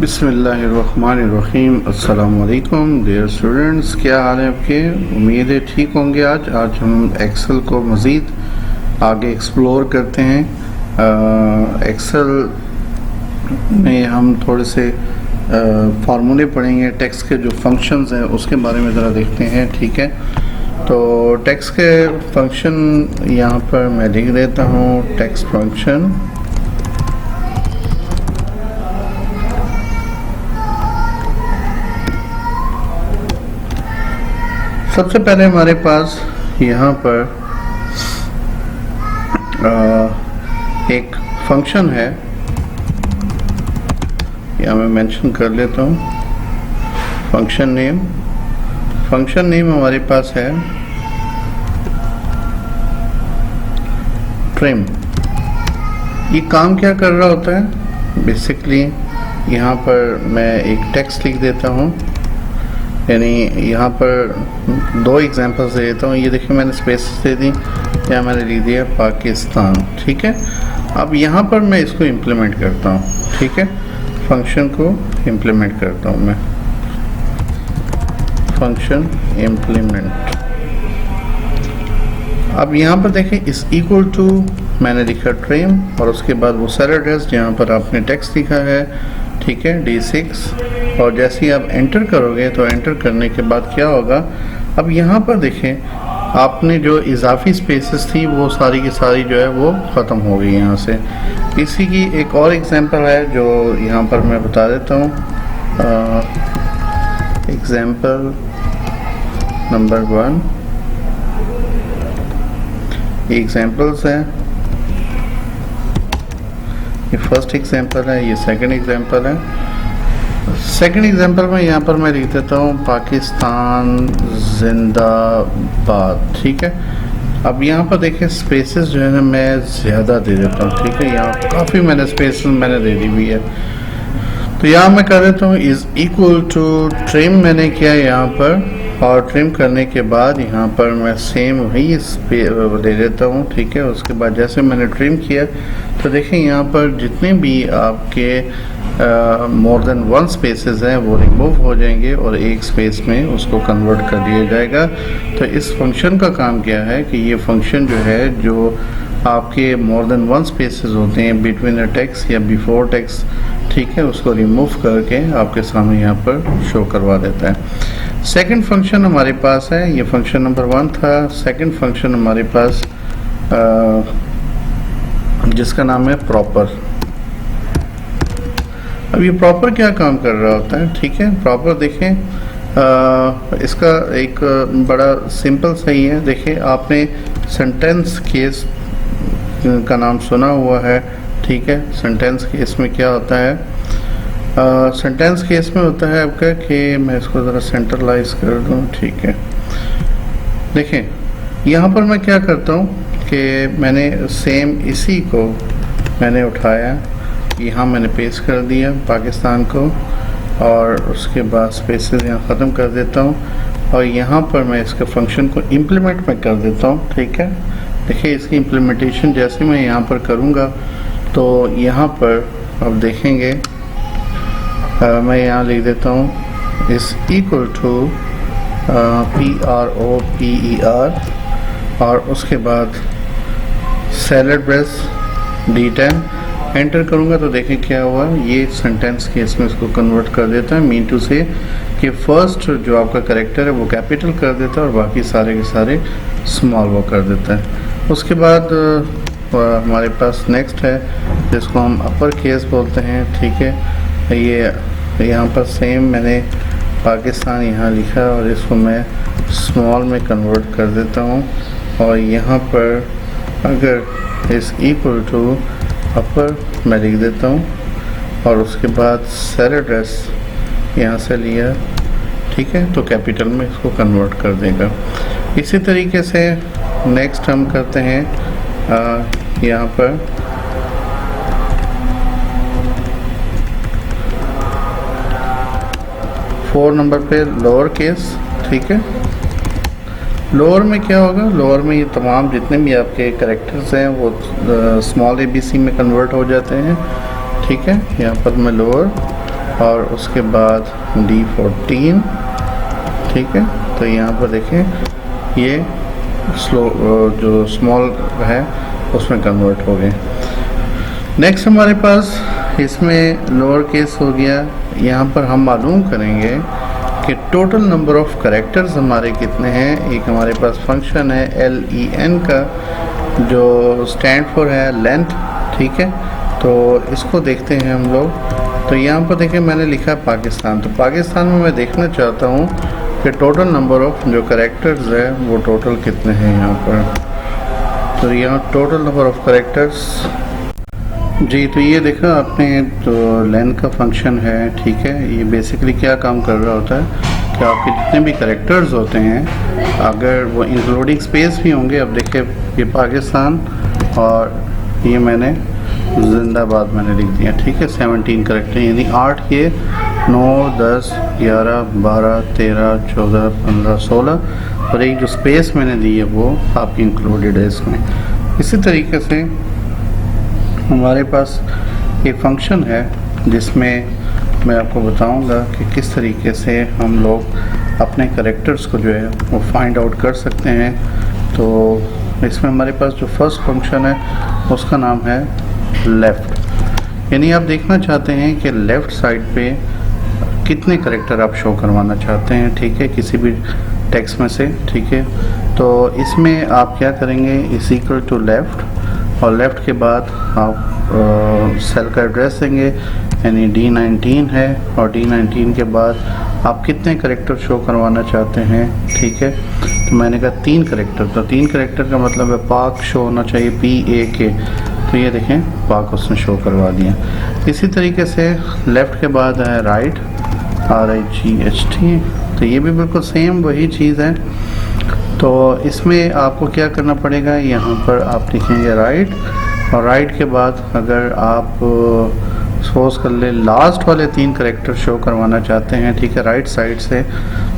बिस्मिल्लाहिर्रहमानिर्रहीम। अस्सलाम वालेकुम डियर स्टूडेंट्स, क्या हाल है आपके? उम्मीद है ठीक होंगे। आज हम एक्सेल को मज़ीद आगे एक्सप्लोर करते हैं। एक्सेल में हम थोड़े से फार्मूले पढ़ेंगे। टेक्स्ट के जो फंक्शंस हैं उसके बारे में ज़रा देखते हैं, ठीक है? तो टेक्स्ट के फंक्शन यहाँ पर मैं लिख देता हूँ। टेक्स्ट फंक्शन सबसे पहले हमारे पास यहाँ पर एक फंक्शन है, यहाँ मैं मेंशन कर लेता हूँ। फंक्शन नेम हमारे पास है ट्रिम। ये काम क्या कर रहा होता है? बेसिकली यहाँ पर मैं एक टेक्स्ट लिख देता हूँ, यानी यहाँ पर दो एग्जांपल्स दे देता हूँ। ये देखिए मैंने स्पेस दे दी, या मैंने लिख दिया पाकिस्तान, ठीक है? अब यहाँ पर मैं इसको इम्प्लीमेंट करता हूँ, ठीक है? फंक्शन को इम्प्लीमेंट करता हूँ मैं। Function implement. अब यहाँ पर देखें इस इक्वल टू मैंने लिखा ट्रिम और उसके बाद वो सेल एड्रेस जहाँ पर आपने टेक्स्ट लिखा है, ठीक है, D6। और जैसे ही आप एंटर करोगे तो एंटर करने के बाद क्या होगा? अब यहाँ पर देखें आपने जो इजाफी स्पेसेस थी वो सारी की सारी जो है वो ख़त्म हो गई यहाँ से। इसी की एक और एग्जांपल है जो यहाँ पर मैं बता देता हूँ। एग्जांपल नंबर 1, एग्जांपल्स हैं। ये फर्स्ट एग्जांपल है, ये सेकंड एग्जांपल है। सेकंड एग्जांपल में यहाँ पर मैं लिख देता हूँ पाकिस्तान जिंदाबाद, ठीक है? अब यहाँ पर देखें स्पेसेस जो है ना मैं ज़्यादा दे देता हूँ, ठीक है? यहाँ काफ़ी मैंने स्पेसेस मैंने दे दी हुई है। तो यहाँ मैं कर देता हूँ इज़ इक्वल टू ट्रिम मैंने किया यहाँ पर, और ट्रिम करने के बाद यहाँ पर मैं सेम वही दे देता हूँ, ठीक है? उसके बाद जैसे मैंने ट्रिम किया तो देखें यहाँ पर जितने भी आपके मोर देन वन स्पेसेस हैं वो रिमूव हो जाएंगे और एक स्पेस में उसको कन्वर्ट कर दिया जाएगा। तो इस फंक्शन का काम क्या है कि ये फंक्शन जो है जो आपके मोर देन वन स्पेसेस होते हैं बिटवीन अ टेक्स्ट या बिफोर टेक्स्ट, ठीक है, उसको रिमूव करके आपके सामने यहाँ पर शो करवा देता है। सेकंड फंक्शन हमारे पास है, ये फंक्शन नंबर 1 था। सेकंड फंक्शन हमारे पास जिसका नाम है प्रॉपर। अब ये प्रॉपर क्या काम कर रहा होता है, ठीक है? प्रॉपर देखें इसका एक बड़ा सिंपल सही है। देखें आपने सेंटेंस केस का नाम सुना हुआ है, ठीक है? सेंटेंस केस में क्या होता है? सेंटेंस केस में होता है आपका कि मैं इसको ज़रा सेंट्रलाइज कर दूँ, ठीक है? देखें यहाँ पर मैं क्या करता हूँ कि मैंने सेम इसी को मैंने उठाया, यहाँ मैंने पेस्ट कर दिया पाकिस्तान को, और उसके बाद स्पेसेस यहाँ ख़त्म कर देता हूँ और यहाँ पर मैं इसके फंक्शन को इम्प्लीमेंट में कर देता हूँ, ठीक है? देखिए इसकी इम्प्लीमेंटेशन जैसे मैं यहाँ पर करूँगा तो यहाँ पर अब देखेंगे मैं यहाँ लिख देता हूँ इस इक्वल टू PROPER और उसके बाद सेल एड्रेस D10 एंटर करूँगा तो देखें क्या हुआ। ये सेंटेंस केस में इसको कन्वर्ट कर देता है, मीन टू से कि फर्स्ट जो आपका कैरेक्टर है वो कैपिटल कर देता है और बाकी सारे के सारे स्मॉल वो कर देता है। उसके बाद हमारे पास नेक्स्ट है जिसको हम अपर केस बोलते हैं, ठीक है? ये यहाँ पर सेम मैंने पाकिस्तान यहाँ लिखा और इसको मैं स्मॉल में कन्वर्ट कर देता हूँ और यहाँ पर अगर इस इक्वल टू अपर मैं लिख देता हूँ और उसके बाद सेल एड्रेस यहाँ से लिया, ठीक है? तो कैपिटल में इसको कन्वर्ट कर देगा। इसी तरीके से नेक्स्ट हम करते हैं यहाँ पर 4 नंबर पे लोअर केस, ठीक है? लोअर में क्या होगा? लोअर में ये तमाम जितने भी आपके कैरेक्टर्स हैं वो स्मॉल ABC में कन्वर्ट हो जाते हैं, ठीक है? यहाँ पर मैं लोअर और उसके बाद D14, ठीक है। तो यहाँ पर देखें ये जो स्मॉल है उसमें कन्वर्ट हो गए। नेक्स्ट हमारे पास इसमें लोअर केस हो गया। यहाँ पर हम मालूम करेंगे कि टोटल नंबर ऑफ कैरेक्टर्स हमारे कितने हैं। एक हमारे पास फंक्शन है LEN का जो स्टैंड फॉर है लेंथ, ठीक है। तो इसको देखते हैं हम लोग। तो यहाँ पर देखिए मैंने लिखा है पाकिस्तान। तो पाकिस्तान में मैं देखना चाहता हूँ कि टोटल नंबर ऑफ जो कैरेक्टर्स है वो टोटल कितने हैं यहाँ पर। तो यहाँ टोटल नंबर ऑफ कैरेक्टर्स जी, तो ये देखा आपने, तो लेन का फंक्शन है, ठीक है। ये बेसिकली क्या काम कर रहा होता है कि आपके जितने भी कैरेक्टर्स होते हैं अगर वो इंक्लूडिंग स्पेस भी होंगे। अब देखिए ये पाकिस्तान और ये मैंने जिंदाबाद मैंने लिख दिया, ठीक है। 17 कैरेक्टर यानी 8 ये 9 10 11 12 13 14 15 16 और एक जो स्पेस मैंने दी है वो आपकी इंक्लूडेड है इसमें। इसी तरीके से हमारे पास एक फंक्शन है जिसमें मैं आपको बताऊंगा कि किस तरीके से हम लोग अपने कैरेक्टर्स को जो है वो फाइंड आउट कर सकते हैं। तो इसमें हमारे पास जो फर्स्ट फंक्शन है उसका नाम है लेफ़्ट, यानी आप देखना चाहते हैं कि लेफ़्ट साइड पे कितने कैरेक्टर आप शो करवाना चाहते हैं, ठीक है, किसी भी टेक्स्ट में से, ठीक है। तो इसमें आप क्या करेंगे, इज इक्वल टू लेफ़्ट और लेफ़्ट के बाद आप सेल का एड्रेस देंगे, यानी D19 है और D19 के बाद आप कितने कैरेक्टर शो करवाना चाहते हैं, ठीक है। तो मैंने कहा 3 कैरेक्टर, तो 3 कैरेक्टर का मतलब है पाक शो होना चाहिए PAK। तो ये देखें पाक उसने शो करवा दिया। इसी तरीके से लेफ़्ट के बाद है राइट RIGHT, तो ये भी बिल्कुल सेम वही चीज़ है। तो इसमें आपको क्या करना पड़ेगा, यहाँ पर आप लिखेंगे राइट और राइट के बाद अगर आप सपोज कर ले लास्ट वाले 3 कैरेक्टर शो करवाना चाहते हैं, ठीक है, राइट साइड से,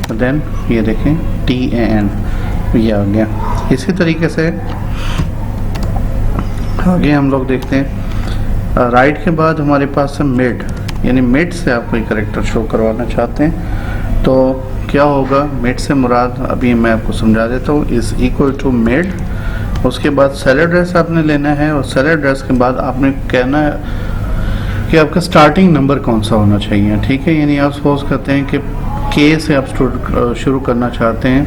तो देन ये देखें TAN ये आ गया। इसी तरीके से आगे हम लोग देखते हैं राइट के बाद हमारे पास है मिड, यानी मिड से आप कोई कैरेक्टर शो करवाना चाहते हैं तो क्या होगा, मिड से मुराद अभी मैं आपको समझा देता हूँ, इज़ इक्वल टू मिड। उसके बाद सेल एड्रेस आपने लेना है और सेल एड्रेस के बाद आपने कहना है कि आपका स्टार्टिंग नंबर कौन सा होना चाहिए, ठीक है। यानी आप सपोज करते हैं कि K से आप शुरू करना चाहते हैं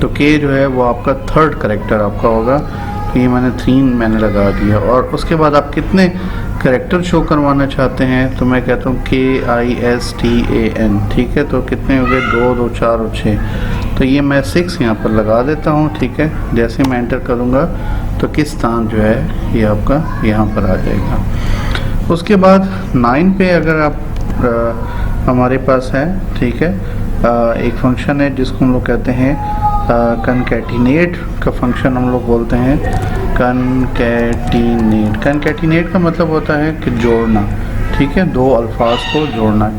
तो K जो है वो आपका 3rd कैरेक्टर आपका होगा। तो ये मैंने 3 मैंने लगा दिया और उसके बाद आप कितने कैरेक्टर शो करवाना चाहते हैं, तो मैं कहता हूँ KISTAN, ठीक है। तो कितने हो गए, 2 2 4 और 6, तो ये मैं 6 यहाँ पर लगा देता हूँ, ठीक है। जैसे मैं एंटर करूँगा तो किस्तान जो है ये आपका यहाँ पर आ जाएगा। उसके बाद 9 पे अगर आप हमारे पास है, ठीक है, एक फंक्शन है जिसको हम लोग कहते हैं कनकैटिनेट का फंक्शन हम लोग बोलते हैं कनकैटिनेट। कनकैटिनेट का मतलब होता है कि जोड़ना, ठीक है, 2 अल्फाज को जोड़ना।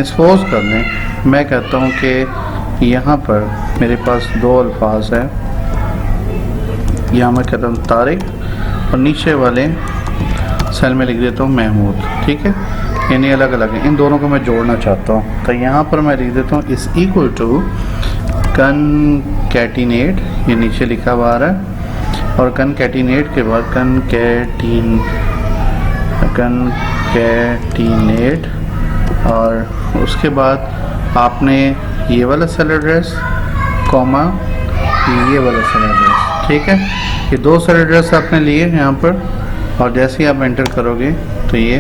सपोज कर लें मैं कहता हूँ कि यहाँ पर मेरे पास 2 अल्फाज हैं, यहाँ मैं कहता हूँ तारिक और नीचे वाले सेल में लिख देता हूँ महमूद, ठीक है, यानी अलग अलग है, इन दोनों को मैं जोड़ना चाहता हूँ। तो यहाँ पर मैं लिख देता हूँ इज़ इक्वल टू कनकैटिनेट, ये नीचे लिखा हुआ आ रहा है, और कनकैटिनेट के बाद कनकैटिनेट और उसके बाद आपने ये वाला सेल एड्रेस कॉमा ये वाला सेल एड्रेस, ठीक है। ये 2 सेल एड्रेस आपने लिए यहाँ पर और जैसे ही आप एंटर करोगे तो ये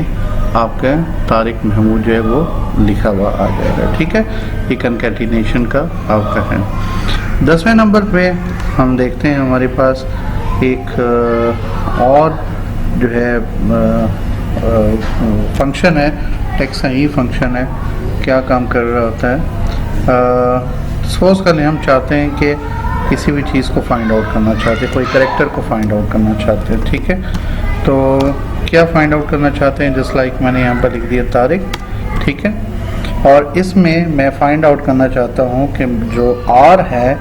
आपका तारिक महमूद जो है वो लिखा हुआ आ जाएगा, ठीक है। ये कनकैटिनेशन का आपका है। 10वें नंबर पे हम देखते हैं हमारे पास एक और जो है फंक्शन है, टेक्स्ट का ही फंक्शन है। क्या काम कर रहा होता है, सपोज कर लें हम चाहते हैं कि किसी भी चीज़ को फाइंड आउट करना चाहते हैं, कोई कैरेक्टर को फाइंड आउट करना चाहते हैं, ठीक है। तो क्या फाइंड आउट करना चाहते हैं, जस्ट लाइक मैंने यहाँ पर लिख दिया तारिक, ठीक है। और इसमें मैं फाइंड आउट करना चाहता हूँ कि जो R है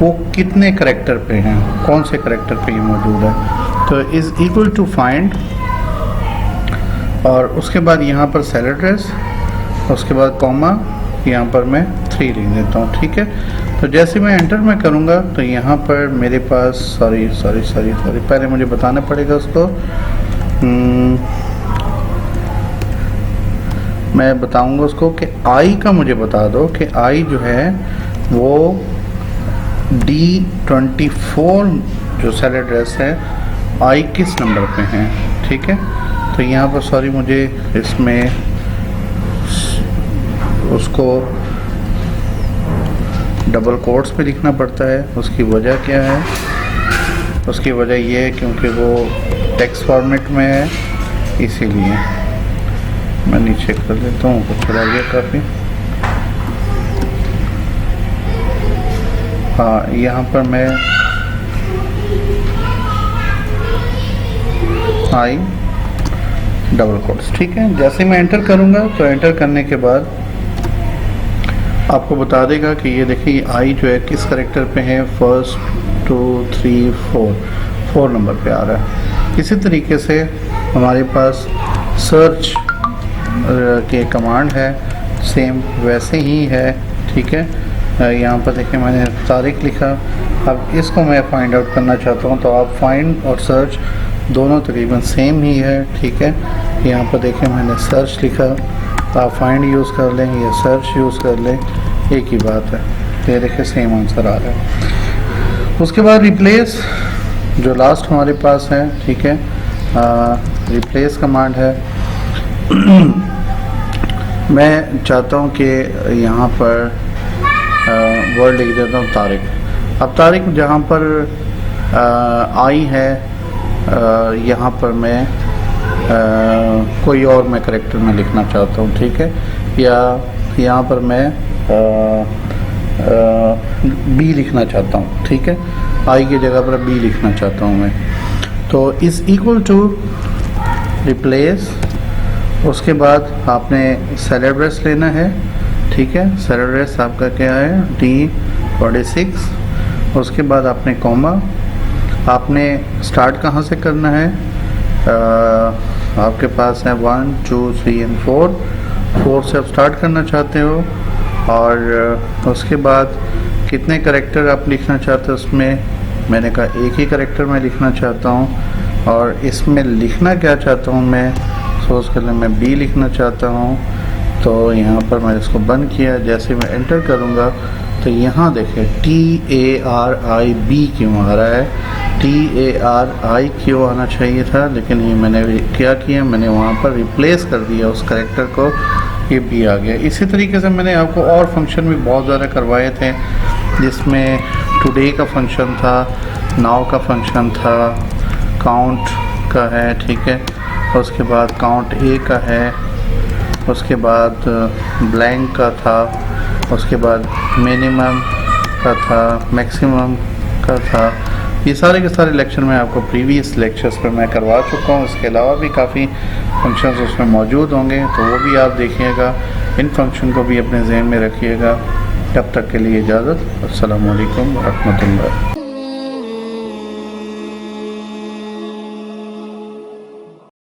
वो कितने कैरेक्टर पे हैं, कौन से कैरेक्टर पे ये मौजूद है। तो इज़ इक्वल टू फाइंड और उसके बाद यहाँ पर सेल एड्रेस उसके बाद कॉमा, यहाँ पर मैं 3 लिख देता हूँ, ठीक है। तो जैसे मैं एंटर में करूँगा तो यहाँ पर मेरे पास सॉरी पहले मुझे बताना पड़ेगा उसको। मैं बताऊँगा उसको कि आई का मुझे बता दो कि आई जो है वो D24 जो सेल एड्रेस है आई किस नंबर पे है, ठीक है। तो यहाँ पर सॉरी मुझे इसमें उसको डबल कोट्स पे लिखना पड़ता है। उसकी वजह क्या है? उसकी वजह ये है क्योंकि वो टेक्स्ट फॉर्मेट में है, इसीलिए मैं नीचे कर लेता हूँ, कुछ चला गया काफ़ी। हाँ, यहाँ पर मैं आई डबल कोट्स, ठीक है। जैसे मैं एंटर करूँगा तो एंटर करने के बाद आपको बता देगा कि ये देखिए आई जो है किस करेक्टर पे है, 1 2 3 4 नंबर पे आ रहा है। इसी तरीके से हमारे पास सर्च के कमांड है, सेम वैसे ही है, ठीक है। यहाँ पर देखिए मैंने तारीख लिखा। अब इसको मैं फाइंड आउट करना चाहता हूँ तो आप फाइंड और सर्च दोनों तकरीबन सेम ही है, ठीक है। यहाँ पर देखिए मैंने सर्च लिखा, आप फाइंड यूज़ कर लें या सर्च यूज़ कर लें, एक ही बात है। ये देखिए सेम आंसर आ रहा है। उसके बाद रिप्लेस जो लास्ट हमारे पास है, ठीक है। रिप्लेस कमांड है। मैं चाहता हूँ कि यहाँ पर वर्ड लिख देता हूँ तारिक। अब तारिक जहाँ पर आई है, यहाँ पर मैं कोई और मैं करेक्टर में लिखना चाहता हूँ, ठीक है। या यहाँ पर मैं बी लिखना चाहता हूँ, ठीक है। आई की जगह पर बी लिखना चाहता हूँ मैं। तो इज़ इक्वल टू रिप्लेस, उसके बाद आपने सेल एड्रेस लेना है, ठीक है। सेल एड्रेस आपका क्या है, D46। उसके बाद आपने कॉमा, आपने स्टार्ट कहाँ से करना है, आपके पास है 1 2 3 एंड 4 से आप स्टार्ट करना चाहते हो। और उसके बाद कितने करेक्टर आप लिखना चाहते हो उसमें, मैंने कहा एक ही करेक्टर मैं लिखना चाहता हूँ। और इसमें लिखना क्या चाहता हूँ मैं, सोच कर ले, मैं बी लिखना चाहता हूँ। तो यहाँ पर मैं इसको बंद किया। जैसे मैं एंटर करूँगा तो यहाँ देखिए TARIB क्यों आ रहा है, TARI क्यों आना चाहिए था, लेकिन ये मैंने क्या किया, मैंने वहाँ पर रिप्लेस कर दिया उस करेक्टर को, ये भी आ गया। इसी तरीके से मैंने आपको और फंक्शन भी बहुत ज़्यादा करवाए थे, जिसमें टुडे का फंक्शन था, नाउ का फंक्शन था, काउंट का है, ठीक है। उसके बाद काउंट ए का है, उसके बाद ब्लैंक का था, उसके बाद मिनिमम का था, मैक्सिमम का था। ये सारे के सारे लेक्चर मैं आपको प्रीवियस लेक्चर्स पर मैं करवा चुका हूँ। इसके अलावा भी काफ़ी फंक्शंस उसमें मौजूद होंगे, तो वो भी आप देखिएगा। इन फंक्शन को भी अपने जहन में रखिएगा। तब तक के लिए इजाज़त। अस्सलामु अलैकुम व रहमतुल्लाह।